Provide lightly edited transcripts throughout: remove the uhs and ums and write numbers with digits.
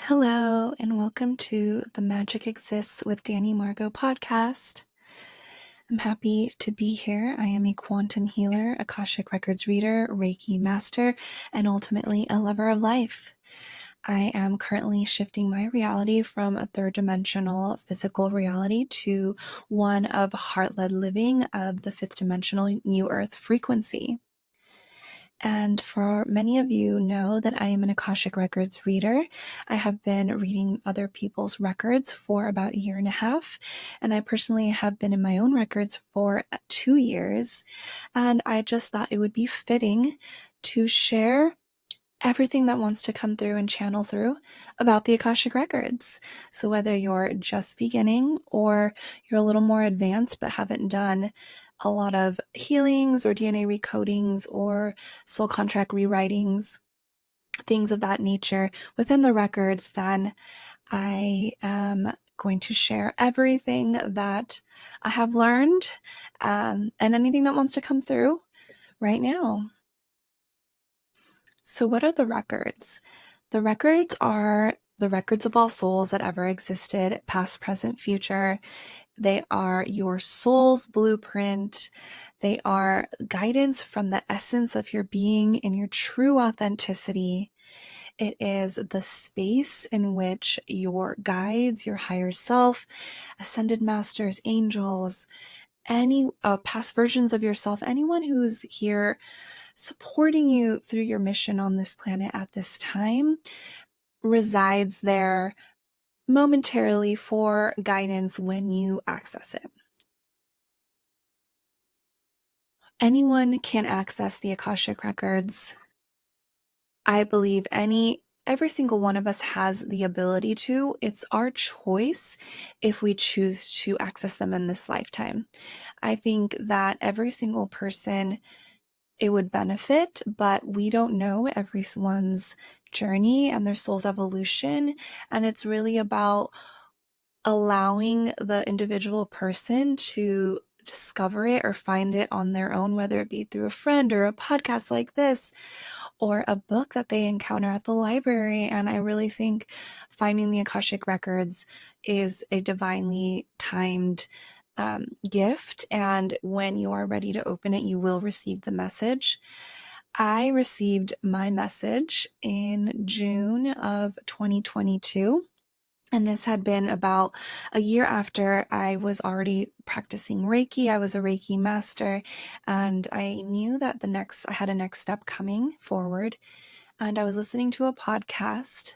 Hello, and welcome to the Magic Exists with Danny Margot podcast. I'm happy to be here. I am a quantum healer, Akashic Records Reader, Reiki Master, and ultimately a lover of life. I am currently shifting my reality from a third dimensional physical reality to one of heart-led living of the fifth dimensional New Earth frequency. And for many of you know that I am an Akashic Records reader. I have been reading other people's records for about a year and a half, and I personally have been in my own records for 2 years. And I just thought it would be fitting to share everything that wants to come through and channel through about the Akashic Records. So whether you're just beginning or you're a little more advanced but haven't done a lot of healings or DNA recodings or soul contract rewritings, things of that nature within the records, then I am going to share everything that I have learned and anything that wants to come through right now. So what are the records? The records are the records of all souls that ever existed, past, present, future. They are your soul's blueprint. They are guidance from the essence of your being in your true authenticity. It is the space in which your guides, your higher self, ascended masters, angels, any past versions of yourself, anyone who's here supporting you through your mission on this planet at this time resides there momentarily for guidance when you access it. Anyone can access the Akashic Records. I believe every single one of us has the ability to. It's our choice if we choose to access them in this lifetime. I think that every single person it would benefit, but we don't know everyone's journey and their soul's evolution. And it's really about allowing the individual person to discover it or find it on their own, whether it be through a friend or a podcast like this or a book that they encounter at the library. And I really think finding the Akashic Records is a divinely timed gift. And when you are ready to open it, you will receive the message. I received my message in June of 2022. And this had been about a year after I was already practicing Reiki. I was a Reiki master, and I knew that I had a next step coming forward. And I was listening to a podcast.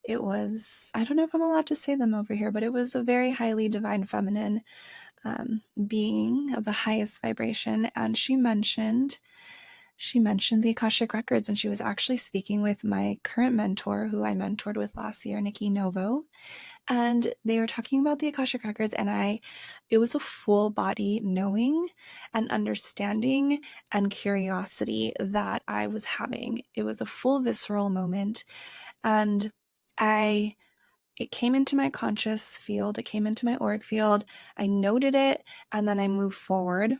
It was, I don't know if I'm allowed to say them over here, but it was a very highly divine feminine being of the highest vibration. And she mentioned the Akashic Records, and she was actually speaking with my current mentor, who I mentored with last year, Nikki Novo. And they were talking about the Akashic Records, and it was a full body knowing and understanding and curiosity that I was having. It was a full visceral moment, and it came into my conscious field, it came into my auric field, I noted it, and then I moved forward.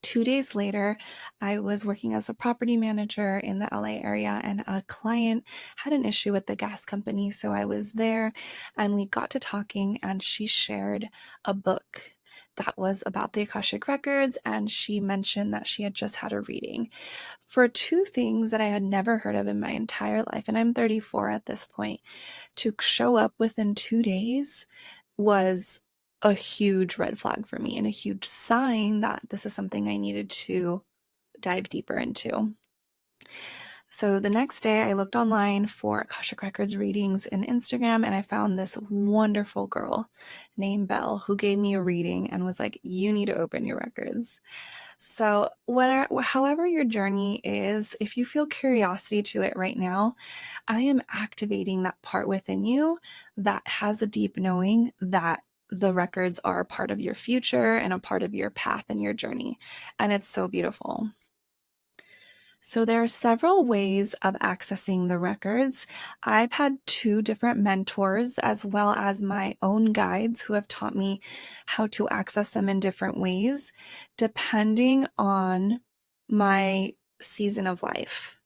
2 days later, I was working as a property manager in the LA area, and a client had an issue with the gas company. So I was there and we got to talking, and she shared a book that was about the Akashic Records. And she mentioned that she had just had a reading for two things that I had never heard of in my entire life. And I'm 34 at this point. To show up within 2 days was a huge red flag for me and a huge sign that this is something I needed to dive deeper into. So the next day I looked online for Akashic Records readings in Instagram, and I found this wonderful girl named Belle who gave me a reading and was like, you need to open your records. So however your journey is, if you feel curiosity to it right now, I am activating that part within you that has a deep knowing that the records are a part of your future and a part of your path and your journey. And it's so beautiful. So there are several ways of accessing the records. I've had 2 different mentors as well as my own guides who have taught me how to access them in different ways, depending on my season of life.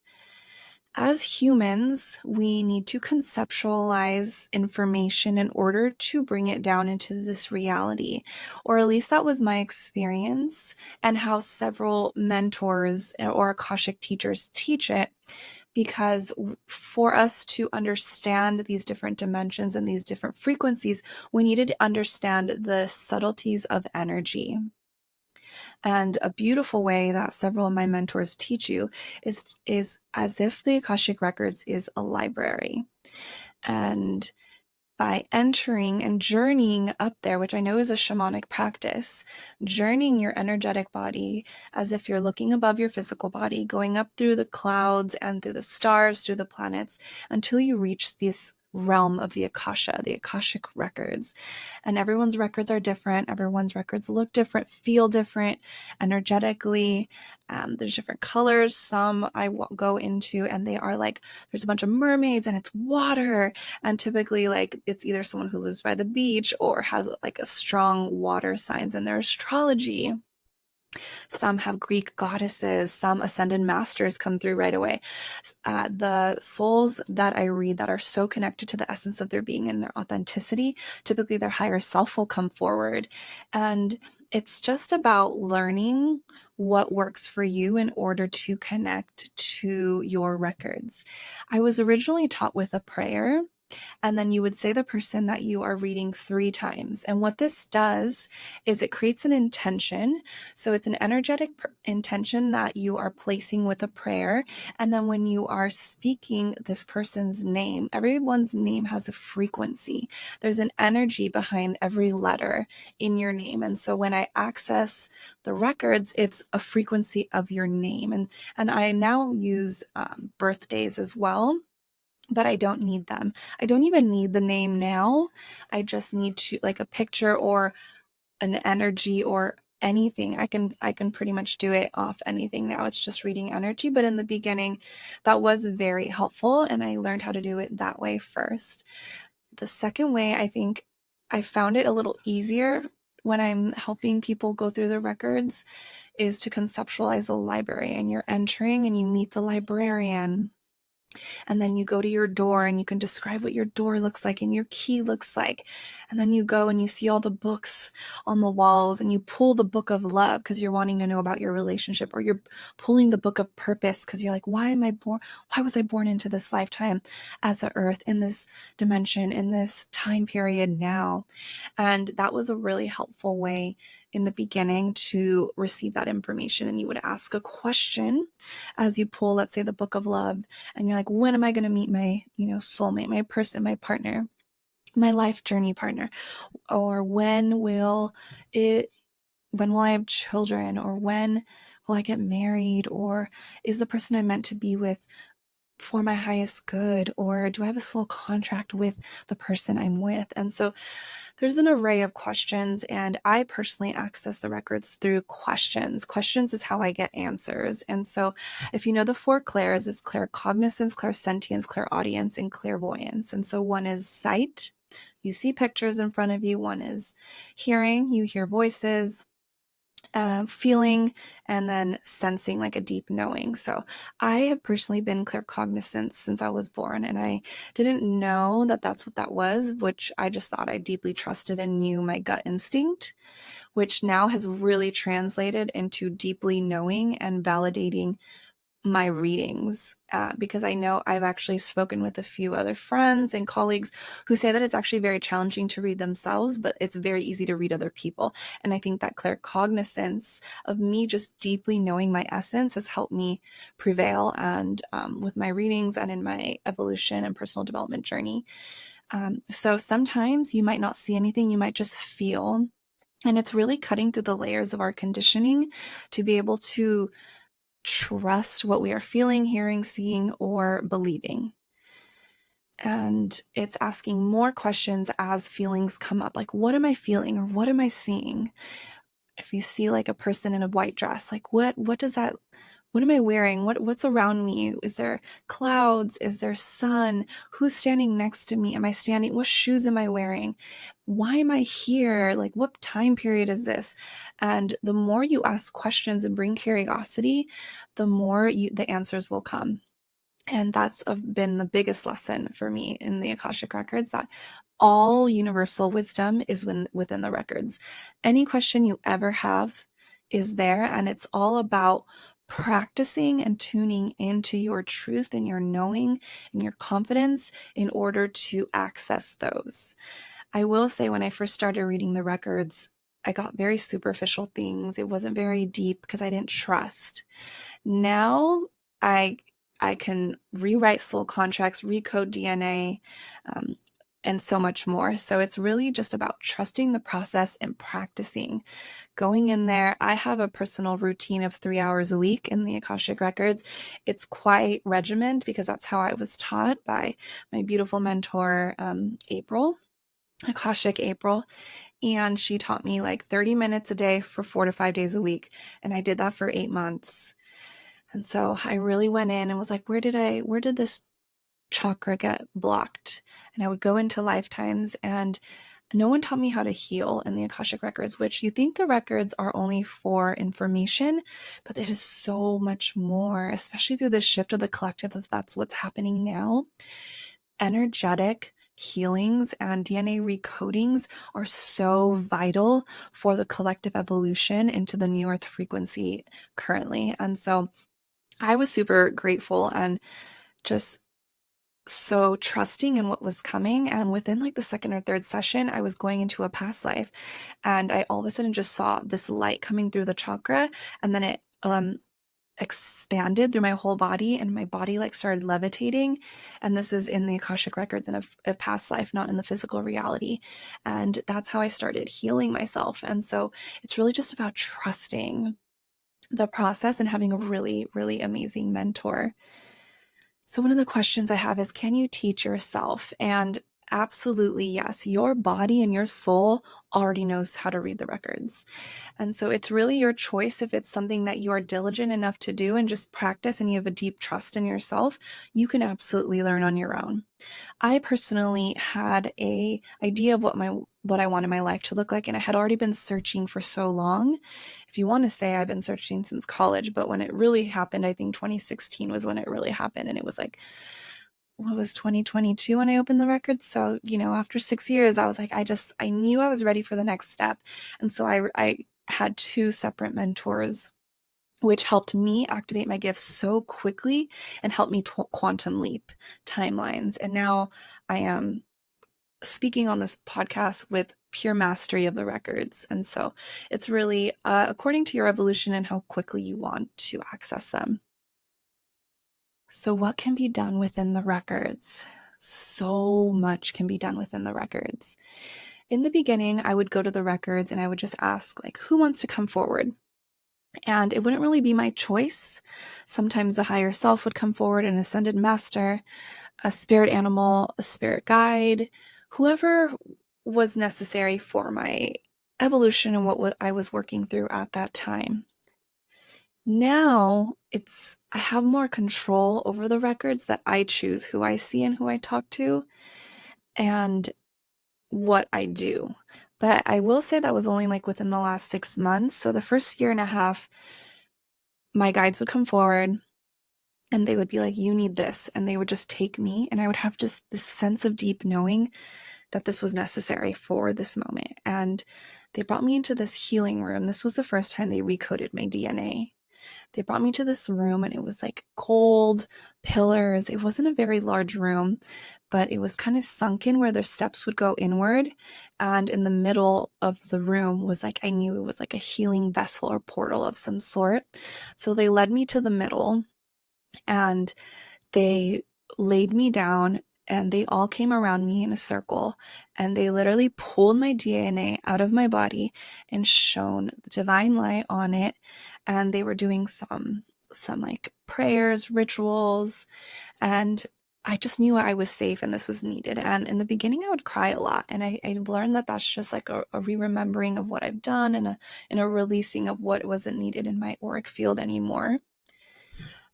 As humans, we need to conceptualize information in order to bring it down into this reality, or at least that was my experience, and how several mentors or Akashic teachers teach it. Because for us to understand these different dimensions and these different frequencies, we needed to understand the subtleties of energy. And a beautiful way that several of my mentors teach you is as if the Akashic Records is a library. And by entering and journeying up there, which I know is a shamanic practice, journeying your energetic body as if you're looking above your physical body, going up through the clouds and through the stars, through the planets, until you reach this realm of the Akasha, the Akashic Records. And everyone's records are different. Everyone's records look different, feel different energetically. There's different colors. Some I go into and they are like, there's a bunch of mermaids and it's water. And typically like it's either someone who lives by the beach or has like a strong water signs in their astrology. Some have Greek goddesses, some ascended masters come through right away. The souls that I read that are so connected to the essence of their being and their authenticity, typically their higher self will come forward. And it's just about learning what works for you in order to connect to your records. I was originally taught with a prayer, and then you would say the person that you are reading 3 times. And what this does is it creates an intention. So it's an energetic intention that you are placing with a prayer. And then when you are speaking this person's name, everyone's name has a frequency. There's an energy behind every letter in your name. And so when I access the records, it's a frequency of your name. And I now use birthdays as well, but I don't need them. I don't even need the name now. I just need to like a picture or an energy or anything. I can pretty much do it off anything now. It's just reading energy, but in the beginning that was very helpful and I learned how to do it that way first. The second way, I think I found it a little easier when I'm helping people go through the records, is to conceptualize a library, and you're entering and you meet the librarian. And then you go to your door and you can describe what your door looks like and your key looks like. And then you go and you see all the books on the walls and you pull the book of love because you're wanting to know about your relationship, or you're pulling the book of purpose because you're like, why am I born? Why was I born into this lifetime as a earth in this dimension, in this time period now? And that was a really helpful way in the beginning to receive that information. And you would ask a question as you pull, let's say, the book of love, and you're like, when am I going to meet my, soulmate, my person, my partner, my life journey partner? Or when will I have children? Or when will I get married? Or is the person I'm meant to be with for my highest good? Or do I have a soul contract with the person I'm with? And so there's an array of questions, and I personally access the records through questions. Questions is how I get answers. And so if you know the 4 clairs, it's claircognizance, clairsentience, clairaudience, and clairvoyance. And so one is sight. You see pictures in front of you. One is hearing. You hear voices. Feeling, and then sensing, like a deep knowing. So I have personally been claircognizant since I was born, and I didn't know that that's what that was, which I just thought I deeply trusted and knew my gut instinct, which now has really translated into deeply knowing and validating my readings, because I know I've actually spoken with a few other friends and colleagues who say that it's actually very challenging to read themselves, but it's very easy to read other people. And I think that claircognizance of me just deeply knowing my essence has helped me prevail, and with my readings and in my evolution and personal development journey. So sometimes you might not see anything, you might just feel. And it's really cutting through the layers of our conditioning to be able to trust what we are feeling, hearing, seeing, or believing. And it's asking more questions as feelings come up. Like, what am I feeling, or what am I seeing? If you see like a person in a white dress, like what does that, what am I wearing? What's around me? Is there clouds? Is there sun? Who's standing next to me? What shoes am I wearing? Why am I here? Like, what time period is this? And the more you ask questions and bring curiosity, the more the answers will come. And that's been the biggest lesson for me in the Akashic Records, that all universal wisdom is within the records. Any question you ever have is there, and it's all about practicing and tuning into your truth and your knowing and your confidence in order to access those. I will say, when I first started reading the records, I got very superficial things. It wasn't very deep because I didn't trust. Now I I can rewrite soul contracts, recode DNA, um, and so much more. So it's really just about trusting the process and practicing. Going in there, I have a personal routine of 3 hours a week in the Akashic Records. It's quite regimented because that's how I was taught by my beautiful mentor, April, Akashic April. And she taught me like 30 minutes a day for 4 to 5 days a week. And I did that for 8 months. And so I really went in and was like, where did this chakra get blocked? And I would go into lifetimes, and no one taught me how to heal in the Akashic Records, which you think the records are only for information, but it is so much more, especially through the shift of the collective, if that's what's happening now. Energetic healings and DNA recodings are so vital for the collective evolution into the new earth frequency currently. And so I was super grateful and just so trusting in what was coming. And within like the second or third session, I was going into a past life, and I all of a sudden just saw this light coming through the chakra, and then it expanded through my whole body, and my body like started levitating. And this is in the Akashic Records in a past life, not in the physical reality. And that's how I started healing myself. And so it's really just about trusting the process and having a really, really amazing mentor. So, one of the questions I have is, can you teach yourself? And absolutely, yes. Your body and your soul already knows how to read the records. And so it's really your choice. If it's something that you are diligent enough to do and just practice, and you have a deep trust in yourself, you can absolutely learn on your own. I personally had a idea of what I wanted my life to look like, and I had already been searching for so long. If you want to say, I've been searching since college, but when it really happened, I think 2016 was when it really happened, and it was like, what was 2022 when I opened the records? So, after 6 years, I was like, I knew I was ready for the next step. And so I had two separate mentors, which helped me activate my gifts so quickly and helped me quantum leap timelines. And now I am speaking on this podcast with pure mastery of the records. And so it's really according to your evolution and how quickly you want to access them. So, what can be done within the records? So much can be done within the records. In the beginning, I would go to the records and I would just ask, like, who wants to come forward? And it wouldn't really be my choice. Sometimes the higher self would come forward, an ascended master, a spirit animal, a spirit guide, whoever was necessary for my evolution and what I was working through at that time. Now I have more control over the records, that I choose who I see and who I talk to and what I do. But I will say that was only like within the last 6 months. So the first year and a half, my guides would come forward and they would be like, you need this. And they would just take me, and I would have just this sense of deep knowing that this was necessary for this moment. And they brought me into this healing room. This was the first time they recoded my DNA. They brought me to this room, and it was like gold pillars. It wasn't a very large room, but it was kind of sunken where the steps would go inward. And in the middle of the room was like, I knew it was like a healing vessel or portal of some sort. So they led me to the middle, and they laid me down, and they all came around me in a circle, and they literally pulled my DNA out of my body and shone the divine light on it. And they were doing some like prayers, rituals, and I just knew I was safe and this was needed. And in the beginning, I would cry a lot, and I learned that that's just like a re-remembering of what I've done, and a releasing of what wasn't needed in my auric field anymore.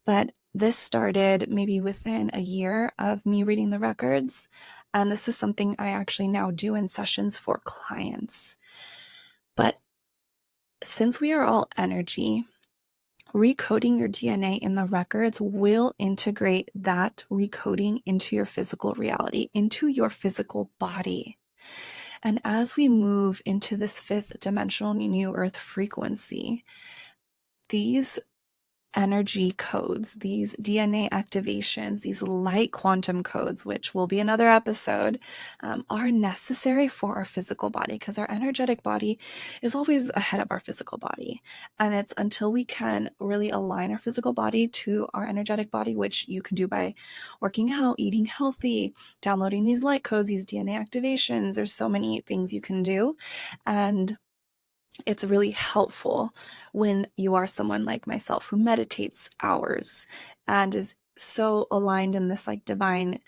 But this started maybe within a year of me reading the records. And this is something I actually now do in sessions for clients. But since we are all energy, recoding your DNA in the records will integrate that recoding into your physical reality, into your physical body. And as we move into this fifth dimensional new earth frequency, these energy codes, these DNA activations, these light quantum codes, which will be another episode, are necessary for our physical body, because our energetic body is always ahead of our physical body. And it's until we can really align our physical body to our energetic body, which you can do by working out, eating healthy, downloading these light codes, these DNA activations. There's so many things you can do. And it's really helpful when you are someone like myself who meditates hours and is so aligned in this like divine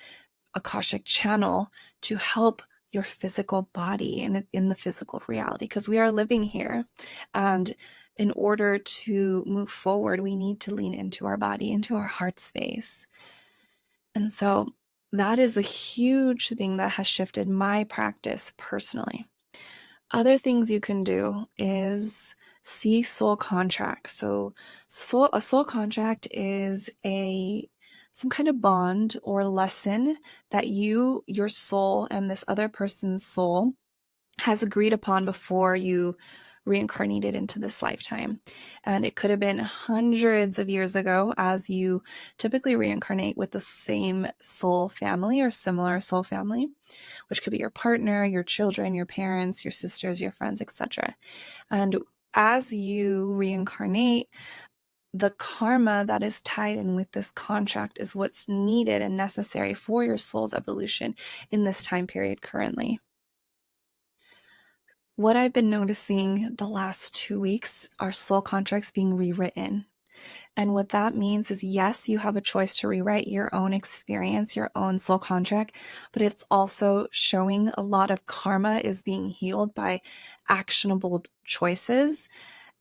Akashic channel to help your physical body and in the physical reality, because we are living here. And in order to move forward, we need to lean into our body, into our heart space. And so that is a huge thing that has shifted my practice personally. Other things you can do is see soul contracts. So a soul contract is some kind of bond or lesson that your soul and this other person's soul has agreed upon before you reincarnated into this lifetime. And it could have been hundreds of years ago, as you typically reincarnate with the same soul family or similar soul family, which could be your partner, your children, your parents, your sisters, your friends, etc. And as you reincarnate, the karma that is tied in with this contract is what's needed and necessary for your soul's evolution in this time period currently. What I've been noticing the last 2 weeks are soul contracts being rewritten. And what that means is, yes, you have a choice to rewrite your own experience, your own soul contract, but it's also showing a lot of karma is being healed by actionable choices.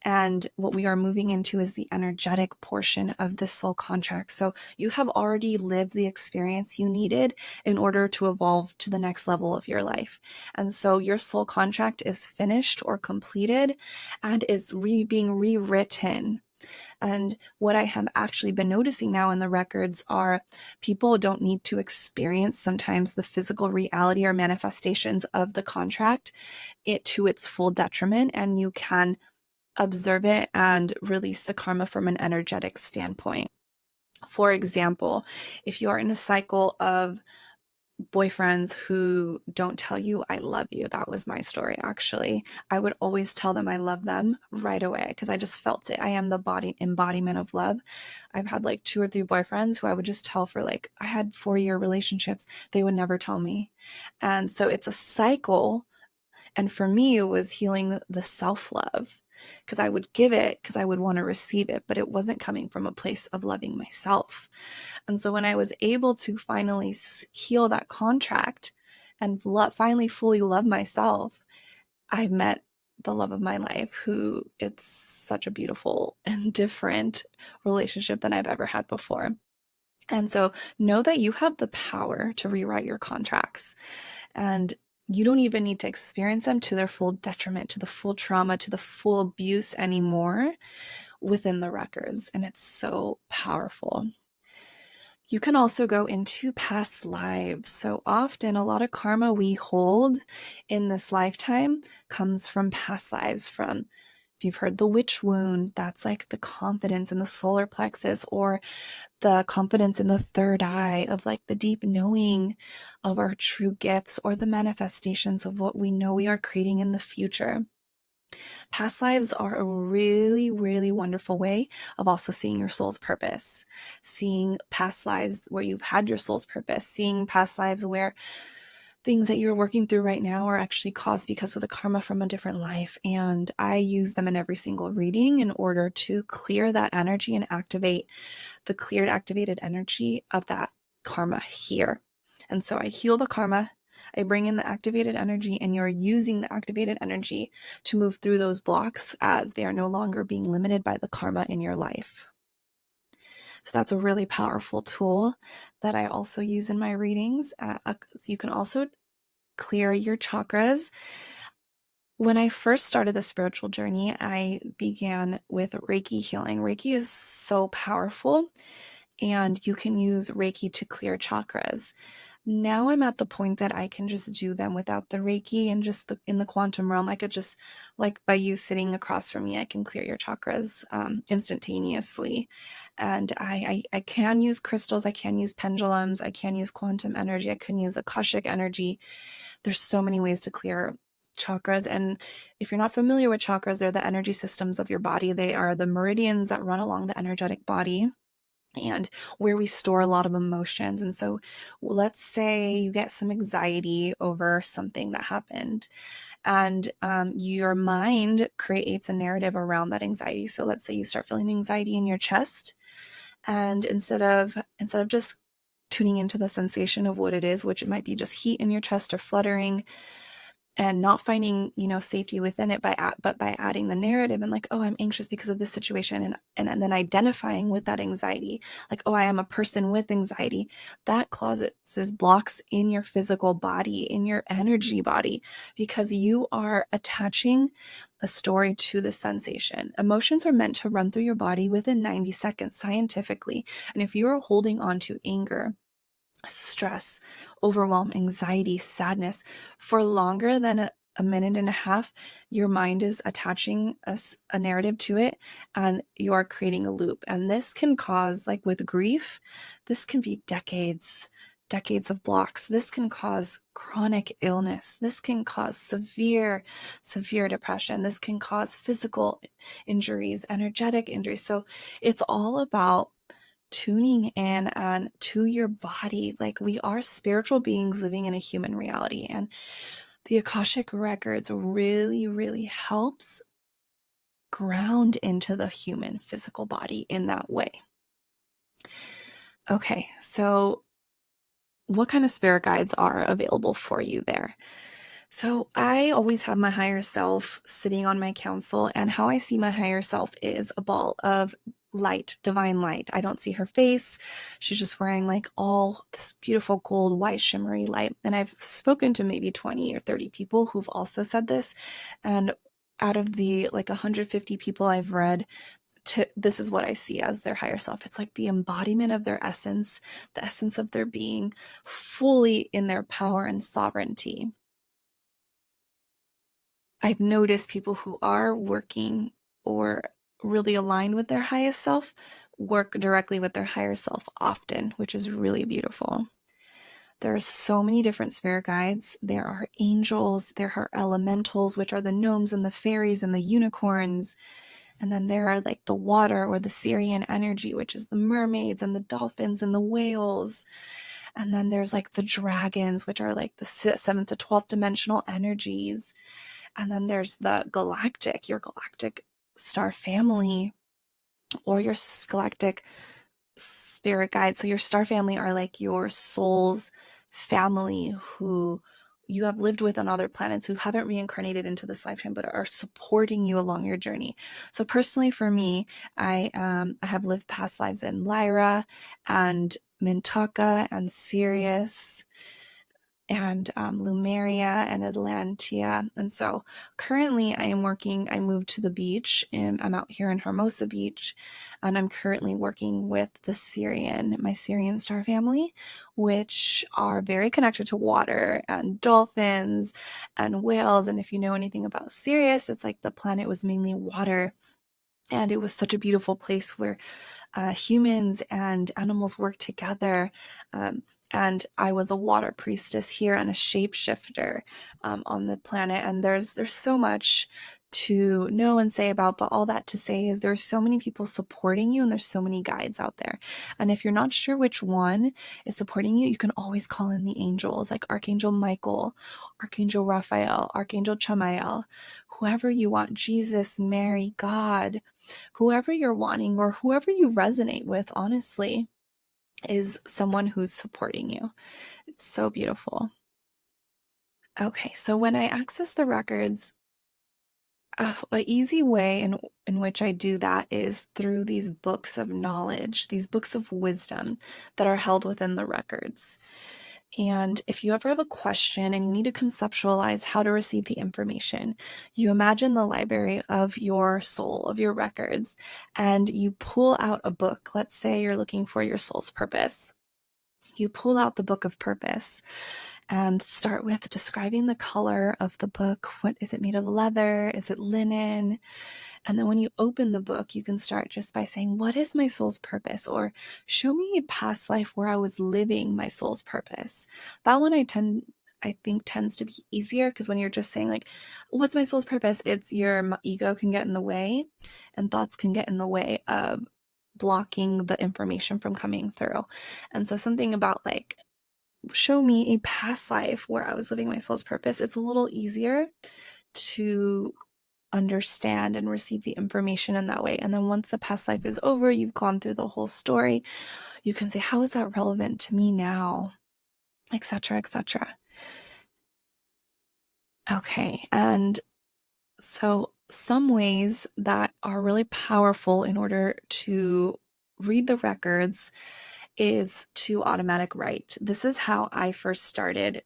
And what we are moving into is the energetic portion of this soul contract. So you have already lived the experience you needed in order to evolve to the next level of your life. And so your soul contract is finished or completed and is being rewritten. And what I have actually been noticing now in the records are people don't need to experience sometimes the physical reality or manifestations of the contract to its full detriment, and you can observe it and release the karma from an energetic standpoint. For example, if you are in a cycle of boyfriends who don't tell you I love you, that was my story actually. I would always tell them I love them right away because I just felt it. I am the embodiment of love. I've had like 2 or 3 boyfriends who I would just tell for like, I had 4-year relationships. They would never tell me. And so it's a cycle. And for me, it was healing the self-love, because I would give it because I would want to receive it, but it wasn't coming from a place of loving myself. And so when I was able to finally heal that contract and finally fully love myself, I met the love of my life, who it's such a beautiful and different relationship than I've ever had before. And so know that you have the power to rewrite your contracts. And you don't even need to experience them to their full detriment, to the full trauma, to the full abuse anymore within the records. And it's so powerful. You can also go into past lives. So often, a lot of karma we hold in this lifetime comes from past lives. If you've heard the witch wound, that's like the confidence in the solar plexus, or the confidence in the third eye of like the deep knowing of our true gifts, or the manifestations of what we know we are creating in the future. Past lives are a really, really wonderful way of also seeing your soul's purpose, seeing past lives where you've had your soul's purpose, seeing past lives where things that you're working through right now are actually caused because of the karma from a different life. And I use them in every single reading in order to clear that energy and activate the cleared, activated energy of that karma here. And so I heal the karma, I bring in the activated energy, and you're using the activated energy to move through those blocks as they are no longer being limited by the karma in your life. So that's a really powerful tool that I also use in my readings. So you can also clear your chakras When I first started the spiritual journey, I began with Reiki healing. Reiki is so powerful, and you can use Reiki to clear chakras. Now I'm at the point that I can just do them without the Reiki, and just in the quantum realm, I could just, like by you sitting across from me, I can clear your chakras instantaneously. And I can use crystals, I can use pendulums, I can use quantum energy, I can use Akashic energy. There's so many ways to clear chakras. And if you're not familiar with chakras, they're the energy systems of your body. They are the meridians that run along the energetic body, and where we store a lot of emotions. And so let's say you get some anxiety over something that happened, and your mind creates a narrative around that anxiety. So let's say you start feeling anxiety in your chest, and instead of just tuning into the sensation of what it is, which it might be just heat in your chest or fluttering, and not finding, safety within it, but by adding the narrative and like, oh, I'm anxious because of this situation, and then identifying with that anxiety, like, oh, I am a person with anxiety. That causes blocks in your physical body, in your energy body, because you are attaching a story to the sensation. Emotions are meant to run through your body within 90 seconds scientifically. And if you are holding on to anger, stress, overwhelm, anxiety, sadness for longer than a minute and a half, your mind is attaching a narrative to it, and you are creating a loop. And this can cause, like with grief, this can be decades of blocks. This can cause chronic illness. This can cause severe depression. This can cause physical injuries, energetic injuries. So it's all about tuning in on to your body. Like, we are spiritual beings living in a human reality, and the Akashic Records really helps ground into the human physical body in that way. Okay, so what kind of spirit guides are available for you there? So I always have my higher self sitting on my council, and how I see my higher self is a ball of light, divine light. I don't see her face. She's just wearing like all this beautiful gold, white, shimmery light. And I've spoken to maybe 20 or 30 people who've also said this. And out of the like 150 people I've read, this is what I see as their higher self. It's like the embodiment of their essence, the essence of their being, fully in their power and sovereignty. I've noticed people who are working or really aligned with their highest self work directly with their higher self often, which is really beautiful. There are so many different spirit guides. There are angels, there are elementals, which are the gnomes and the fairies and the unicorns. And then there are like the water or the Syrian energy, which is the mermaids and the dolphins and the whales. And then there's like the dragons, which are like the 7th to 12th dimensional energies. And then there's your galactic star family, or your galactic spirit guide. So your star family are like your soul's family, who you have lived with on other planets, who haven't reincarnated into this lifetime, but are supporting you along your journey. So personally for me, I have lived past lives in Lyra and Mintaka and Sirius and Lumeria and Atlantia. And so currently I moved to the beach, and I'm out here in Hermosa Beach, and I'm currently working with my Syrian star family, which are very connected to water and dolphins and whales. And if you know anything about Sirius, it's like the planet was mainly water. And it was such a beautiful place where humans and animals work together. And I was a water priestess here and a shapeshifter on the planet. And there's so much to know and say about, but all that to say is there's so many people supporting you, and there's so many guides out there. And if you're not sure which one is supporting you, you can always call in the angels, like Archangel Michael, Archangel Raphael, Archangel Chamael, whoever you want, Jesus, Mary, God, whoever you're wanting, or whoever you resonate with, honestly, is someone who's supporting you. It's so beautiful. Okay, so when I access the records, an easy way in which I do that is through these books of knowledge, these books of wisdom that are held within the records. And if you ever have a question and you need to conceptualize how to receive the information, you imagine the library of your soul, of your records, and you pull out a book. Let's say you're looking for your soul's purpose. You pull out the book of purpose and start with describing the color of the book. What is it made of? Leather? Is it linen? And then when you open the book, you can start just by saying, what is my soul's purpose? Or show me a past life where I was living my soul's purpose. That one I think tends to be easier, because when you're just saying like, what's my soul's purpose? It's your ego can get in the way, and thoughts can get in the way of blocking the information from coming through. And so something about like, show me a past life where I was living my soul's purpose. It's a little easier to understand and receive the information in that way. And then once the past life is over, you've gone through the whole story, you can say, how is that relevant to me now? Etc., etc. Okay, and so some ways that are really powerful in order to read the records is to automatic write. This is how I first started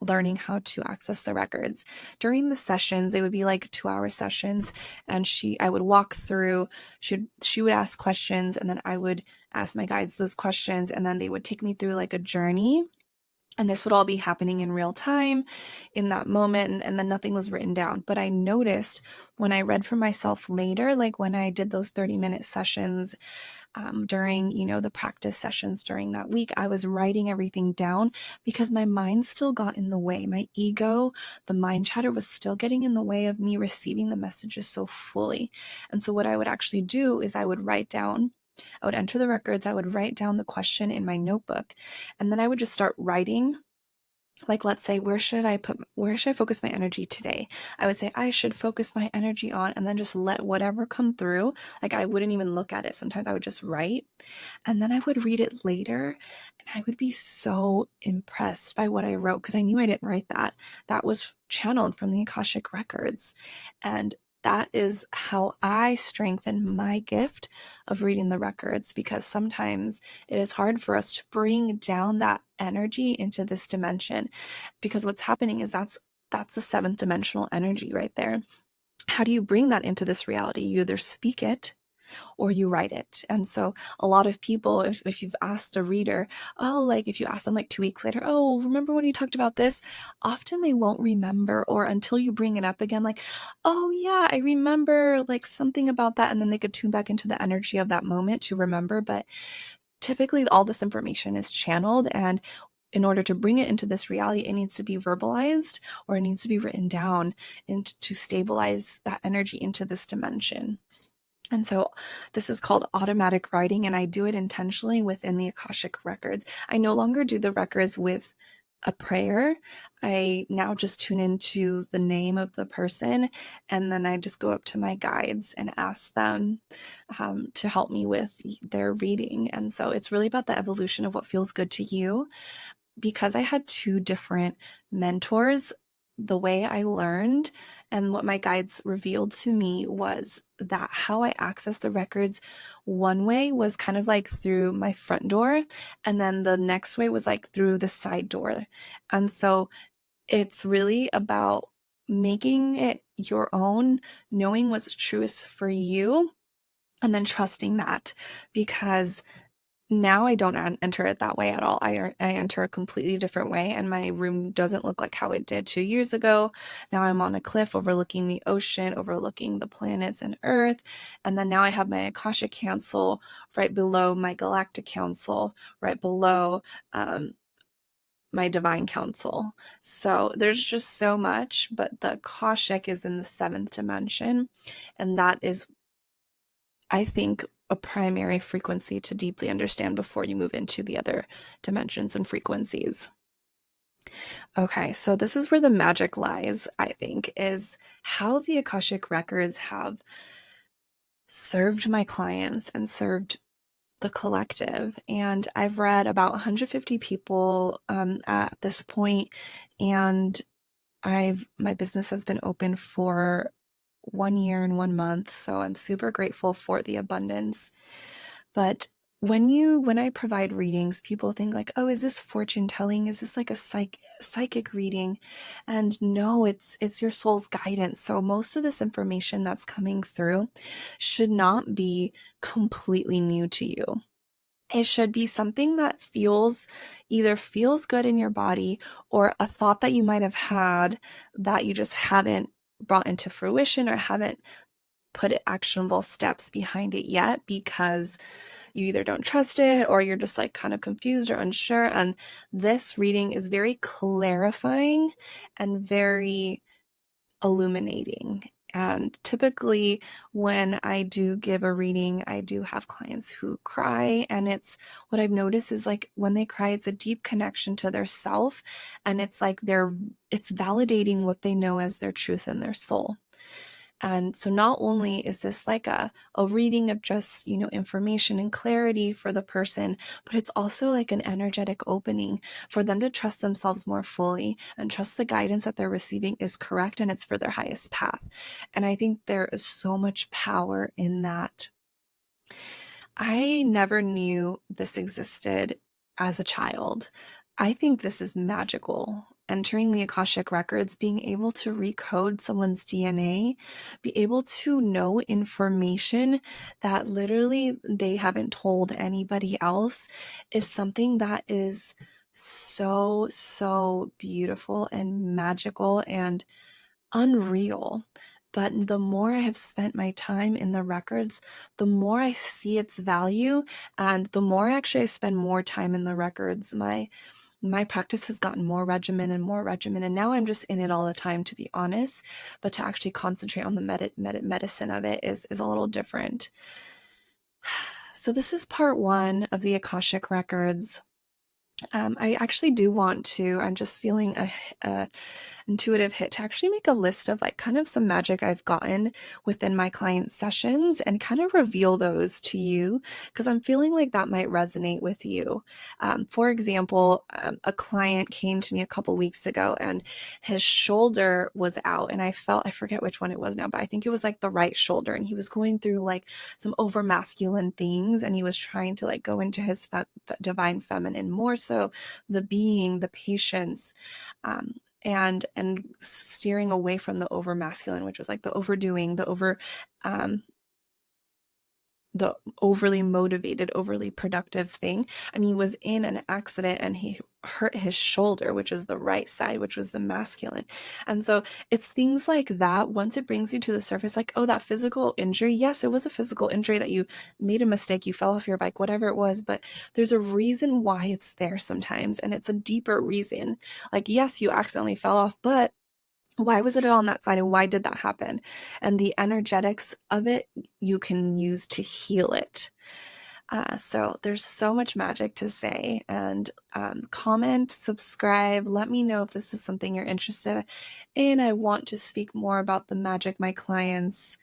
learning how to access the records. During the sessions, they would be like 2-hour sessions, and I would walk through, she would ask questions, and then I would ask my guides those questions, and then they would take me through like a journey. And this would all be happening in real time in that moment, and then nothing was written down. But I noticed when I read for myself later, like when I did those 30-minute sessions, during, the practice sessions during that week, I was writing everything down because my mind still got in the way. My ego, the mind chatter, was still getting in the way of me receiving the messages so fully. And so what I would actually do is I would enter the records, I would write down the question in my notebook, and then I would just start writing. Like, let's say, where should I focus my energy today? I would say I should focus my energy on, and then just let whatever come through. Like, I wouldn't even look at it. Sometimes I would just write, and then I would read it later, and I would be so impressed by what I wrote, because I knew I didn't write that. That was channeled from the Akashic Records. And that is how I strengthen my gift of reading the records, because sometimes it is hard for us to bring down that energy into this dimension, because what's happening is that's the seventh dimensional energy right there. How do you bring that into this reality? You either speak it or you write it. And so a lot of people, if you've asked a reader, like if you ask them like 2 weeks later, remember when you talked about this? Often they won't remember, or until you bring it up again, like, oh yeah, I remember like something about that. And then they could tune back into the energy of that moment to remember. But typically all this information is channeled, and in order to bring it into this reality, it needs to be verbalized, or it needs to be written down, and to stabilize that energy into this dimension. And so this is called automatic writing, and I do it intentionally within the Akashic Records. I no longer do the records with a prayer. I now just tune into the name of the person, and then I just go up to my guides and ask them to help me with their reading. And so it's really about the evolution of what feels good to you. Because I had 2 different mentors, the way I learned and what my guides revealed to me was that how I access the records, one way was kind of like through my front door, and then the next way was like through the side door. And so it's really about making it your own, knowing what's truest for you, and then trusting that, because now I don't enter it that way at all. I enter a completely different way, and my room doesn't look like how it did 2 years ago. Now I'm on a cliff overlooking the ocean, overlooking the planets and Earth. And then now I have my Akashic Council right below my Galactic Council, right below my Divine Council. So there's just so much, but the Akashic is in the 7th dimension, and that is, I think, a primary frequency to deeply understand before you move into the other dimensions and frequencies. Okay, so this is where the magic lies, I think, is how the Akashic Records have served my clients and served the collective. And I've read about 150 people at this point, and my business has been open for 1 year and 1 month, so I'm super grateful for the abundance. But when I provide readings, people think like, oh, is this fortune telling? Is this like a psychic reading? And no, it's your soul's guidance. So most of this information that's coming through should not be completely new to you. It should be something that either feels good in your body, or a thought that you might have had that you just haven't brought into fruition or haven't put actionable steps behind it yet, because you either don't trust it or you're just like kind of confused or unsure. And this reading is very clarifying and very illuminating. And typically, when I do give a reading, I do have clients who cry. And it's what I've noticed is like when they cry, it's a deep connection to their self. And it's like it's validating what they know as their truth and their soul. And so not only is this like a reading of just, information and clarity for the person, but it's also like an energetic opening for them to trust themselves more fully and trust the guidance that they're receiving is correct and it's for their highest path. And I think there is so much power in that. I never knew this existed as a child. I think this is magical. Entering the Akashic Records, being able to recode someone's DNA, be able to know information that literally they haven't told anybody else, is something that is so, so beautiful and magical and unreal. But the more I have spent my time in the records, the more I see its value, and the more actually I spend more time in the records. My practice has gotten more regimen, and now I'm just in it all the time, to be honest. But to actually concentrate on the medicine of it is a little different. So this is part 1 of the Akashic Records. I actually do want to, I'm just feeling a intuitive hit to actually make a list of like kind of some magic I've gotten within my client sessions and kind of reveal those to you, because I'm feeling like that might resonate with you. For example, a client came to me a couple weeks ago and his shoulder was out, and I forget which one it was now, but I think it was like the right shoulder, and he was going through like some over masculine things, and he was trying to like go into his divine feminine, more so the being, the patience, and steering away from the over masculine, which was like the overdoing, the overly motivated, overly productive thing. And he was in an accident and he hurt his shoulder, which is the right side, which was the masculine. And so it's things like that. Once it brings you to the surface, like, oh, that physical injury. Yes, it was a physical injury that you made a mistake, you fell off your bike, whatever it was, but there's a reason why it's there sometimes. And it's a deeper reason. Like, yes, you accidentally fell off, but why was it on that side and why did that happen? And the energetics of it, you can use to heal it. So there's so much magic to say. And comment, subscribe, let me know if this is something you're interested in. I want to speak more about the magic my clients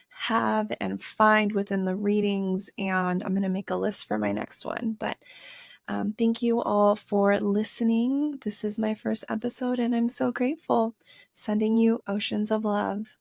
have and find within the readings, and I'm going to make a list for my next one. But thank you all for listening. This is my first episode, and I'm so grateful. Sending you oceans of love.